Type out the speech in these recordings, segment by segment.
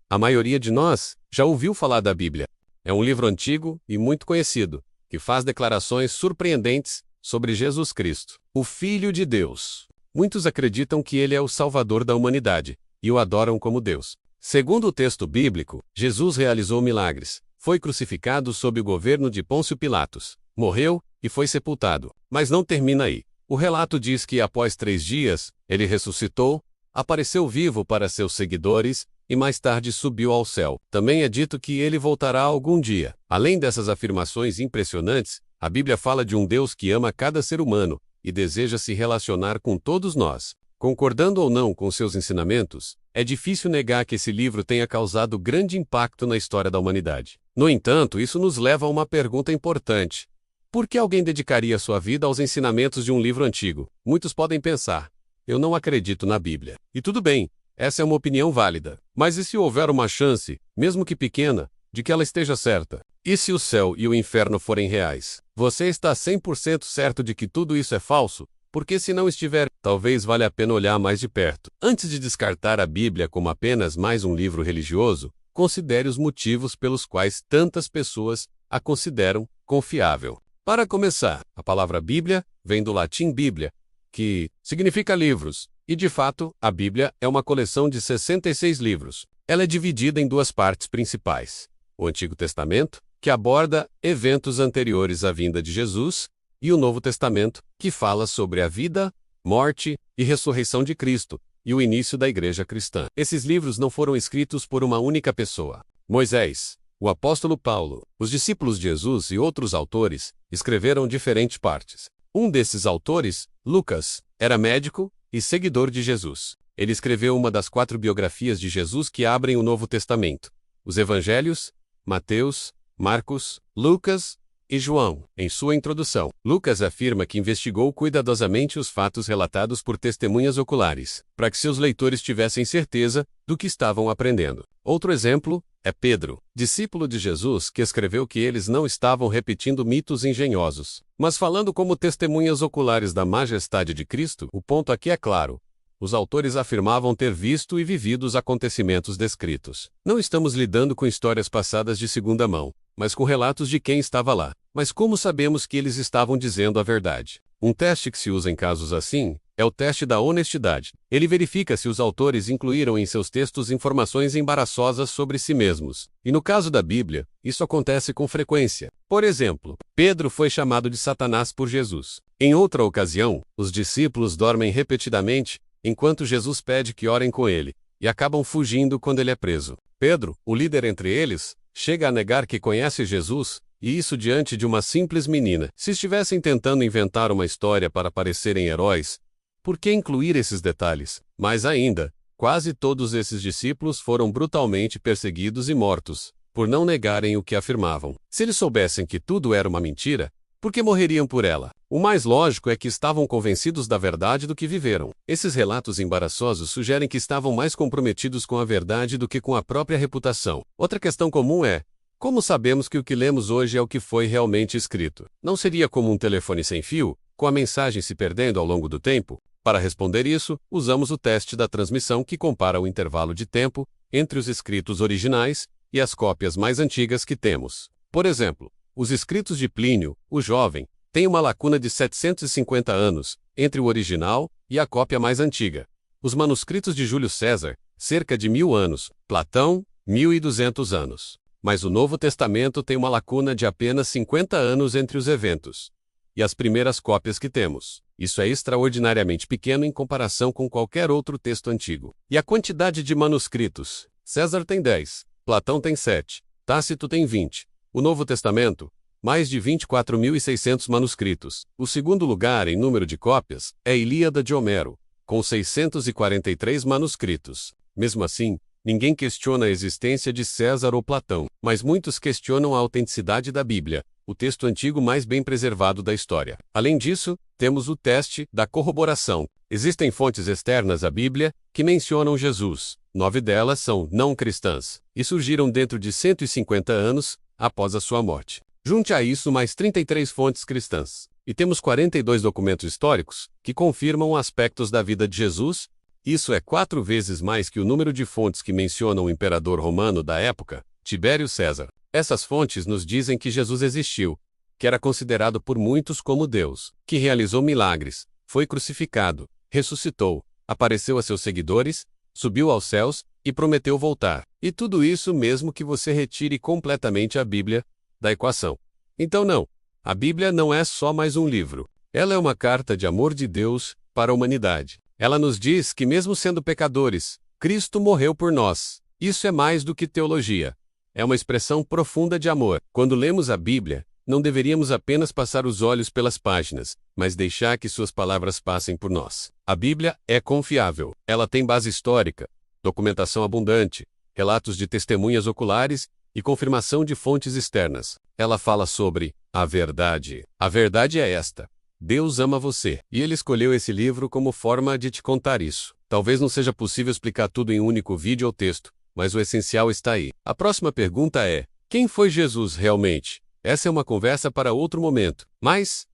A maioria de nós já ouviu falar da Bíblia. É um livro antigo e muito conhecido, que faz declarações surpreendentes sobre Jesus Cristo, o Filho de Deus. Muitos acreditam que ele é o Salvador da humanidade e o adoram como Deus. Segundo o texto bíblico, Jesus realizou milagres. Foi crucificado sob o governo de Pôncio Pilatos, morreu e foi sepultado. Mas não termina aí. O relato diz que após 3 dias, ele ressuscitou, apareceu vivo para seus seguidores e mais tarde subiu ao céu. Também é dito que ele voltará algum dia. Além dessas afirmações impressionantes, a Bíblia fala de um Deus que ama cada ser humano e deseja se relacionar com todos nós. Concordando ou não com seus ensinamentos, é difícil negar que esse livro tenha causado grande impacto na história da humanidade. No entanto, isso nos leva a uma pergunta importante. Por que alguém dedicaria sua vida aos ensinamentos de um livro antigo? Muitos podem pensar, eu não acredito na Bíblia. E tudo bem, essa é uma opinião válida. Mas e se houver uma chance, mesmo que pequena, de que ela esteja certa? E se o céu e o inferno forem reais? Você está 100% certo de que tudo isso é falso? Porque se não estiver, talvez valha a pena olhar mais de perto. Antes de descartar a Bíblia como apenas mais um livro religioso, considere os motivos pelos quais tantas pessoas a consideram confiável. Para começar, a palavra Bíblia vem do latim Bíblia, que significa livros, e de fato, a Bíblia é uma coleção de 66 livros. Ela é dividida em 2 partes principais: o Antigo Testamento, que aborda eventos anteriores à vinda de Jesus, e o Novo Testamento, que fala sobre a vida, morte e ressurreição de Cristo, e o início da Igreja cristã. Esses livros não foram escritos por uma única pessoa. Moisés, o apóstolo Paulo, os discípulos de Jesus e outros autores escreveram diferentes partes. Um desses autores, Lucas, era médico e seguidor de Jesus. Ele escreveu uma das 4 biografias de Jesus que abrem o Novo Testamento: os Evangelhos, Mateus, Marcos, Lucas e João. Em sua introdução, Lucas afirma que investigou cuidadosamente os fatos relatados por testemunhas oculares, para que seus leitores tivessem certeza do que estavam aprendendo. Outro exemplo é Pedro, discípulo de Jesus, que escreveu que eles não estavam repetindo mitos engenhosos, mas falando como testemunhas oculares da majestade de Cristo. O ponto aqui é claro. Os autores afirmavam ter visto e vivido os acontecimentos descritos. Não estamos lidando com histórias passadas de segunda mão, mas com relatos de quem estava lá. Mas como sabemos que eles estavam dizendo a verdade? Um teste que se usa em casos assim é o teste da honestidade. Ele verifica se os autores incluíram em seus textos informações embaraçosas sobre si mesmos. E no caso da Bíblia, isso acontece com frequência. Por exemplo, Pedro foi chamado de Satanás por Jesus. Em outra ocasião, os discípulos dormem repetidamente enquanto Jesus pede que orem com ele, e acabam fugindo quando ele é preso. Pedro, o líder entre eles, chega a negar que conhece Jesus, e isso diante de uma simples menina. Se estivessem tentando inventar uma história para parecerem heróis, por que incluir esses detalhes? Mais ainda, quase todos esses discípulos foram brutalmente perseguidos e mortos, por não negarem o que afirmavam. Se eles soubessem que tudo era uma mentira, por que morreriam por ela? O mais lógico é que estavam convencidos da verdade do que viveram. Esses relatos embaraçosos sugerem que estavam mais comprometidos com a verdade do que com a própria reputação. Outra questão comum é: como sabemos que o que lemos hoje é o que foi realmente escrito? Não seria como um telefone sem fio, com a mensagem se perdendo ao longo do tempo? Para responder isso, usamos o teste da transmissão, que compara o intervalo de tempo entre os escritos originais e as cópias mais antigas que temos. Por exemplo, os escritos de Plínio, o Jovem, têm uma lacuna de 750 anos entre o original e a cópia mais antiga. Os manuscritos de Júlio César, cerca de 1000 anos. Platão, 1200 anos. Mas o Novo Testamento tem uma lacuna de apenas 50 anos entre os eventos e as primeiras cópias que temos. Isso é extraordinariamente pequeno em comparação com qualquer outro texto antigo. E a quantidade de manuscritos? César tem 10, Platão tem 7, Tácito tem 20. O Novo Testamento, mais de 24.600 manuscritos. O segundo lugar em número de cópias é a Ilíada de Homero, com 643 manuscritos. Mesmo assim, ninguém questiona a existência de César ou Platão, mas muitos questionam a autenticidade da Bíblia, o texto antigo mais bem preservado da história. Além disso, temos o teste da corroboração. Existem fontes externas à Bíblia que mencionam Jesus. 9 delas são não cristãs e surgiram dentro de 150 anos após a sua morte. Junte a isso mais 33 fontes cristãs, e temos 42 documentos históricos que confirmam aspectos da vida de Jesus Isso é 4 vezes mais que o número de fontes que mencionam o imperador romano da época, Tibério César. Essas fontes nos dizem que Jesus existiu, que era considerado por muitos como Deus, que realizou milagres, foi crucificado, ressuscitou, apareceu a seus seguidores, subiu aos céus e prometeu voltar. E tudo isso mesmo que você retire completamente a Bíblia da equação. Então não, a Bíblia não é só mais um livro. Ela é uma carta de amor de Deus para a humanidade. Ela nos diz que mesmo sendo pecadores, Cristo morreu por nós. Isso é mais do que teologia. É uma expressão profunda de amor. Quando lemos a Bíblia, não deveríamos apenas passar os olhos pelas páginas, mas deixar que suas palavras passem por nós. A Bíblia é confiável. Ela tem base histórica, documentação abundante, relatos de testemunhas oculares e confirmação de fontes externas. Ela fala sobre a verdade. A verdade é esta: Deus ama você, e Ele escolheu esse livro como forma de te contar isso. Talvez não seja possível explicar tudo em um único vídeo ou texto, mas o essencial está aí. A próxima pergunta é: quem foi Jesus realmente? Essa é uma conversa para outro momento. Mas,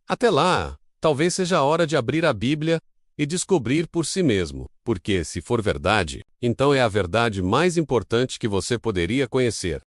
até lá, talvez seja a hora de abrir a Bíblia e descobrir por si mesmo. Porque, se for verdade, então é a verdade mais importante que você poderia conhecer.